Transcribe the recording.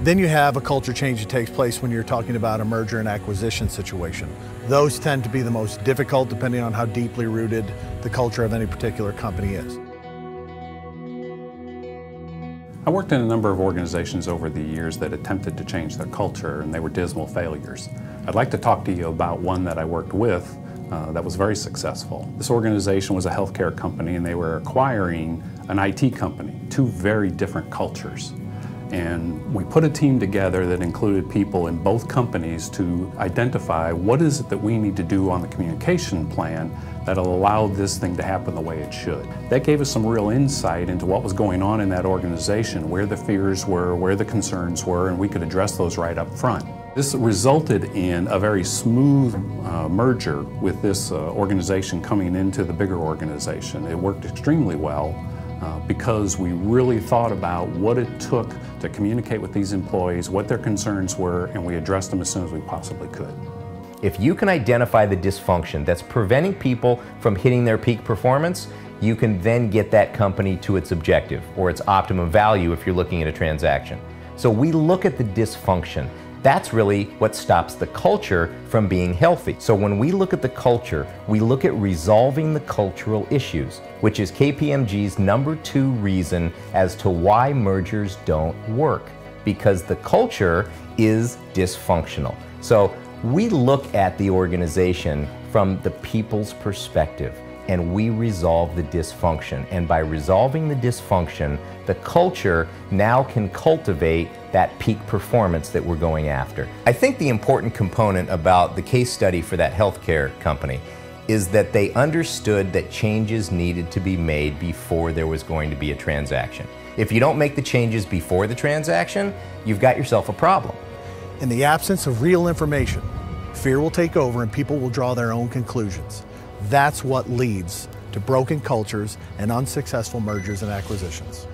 Then you have a culture change that takes place when you're talking about a merger and acquisition situation. Those tend to be the most difficult depending on how deeply rooted the culture of any particular company is. I worked in a number of organizations over the years that attempted to change their culture, and they were dismal failures. I'd like to talk to you about one that I worked with that was very successful. This organization was a healthcare company, and they were acquiring an IT company, two very different cultures. And we put a team together that included people in both companies to identify what is it that we need to do on the communication plan that'll allow this thing to happen the way it should. That gave us some real insight into what was going on in that organization, where the fears were, where the concerns were, and we could address those right up front. This resulted in a very smooth merger with this organization coming into the bigger organization. It worked extremely well. Because we really thought about what it took to communicate with these employees, what their concerns were, and we addressed them as soon as we possibly could. If you can identify the dysfunction that's preventing people from hitting their peak performance, you can then get that company to its objective or its optimum value if you're looking at a transaction. So we look at the dysfunction. That's really what stops the culture from being healthy. So when we look at the culture, we look at resolving the cultural issues, which is KPMG's #2 reason as to why mergers don't work, because the culture is dysfunctional. So we look at the organization from the people's perspective, and we resolve the dysfunction. And by resolving the dysfunction, the culture now can cultivate that peak performance that we're going after. I think the important component about the case study for that healthcare company is that they understood that changes needed to be made before there was going to be a transaction. If you don't make the changes before the transaction, you've got yourself a problem. In the absence of real information, fear will take over and people will draw their own conclusions. That's what leads to broken cultures and unsuccessful mergers and acquisitions.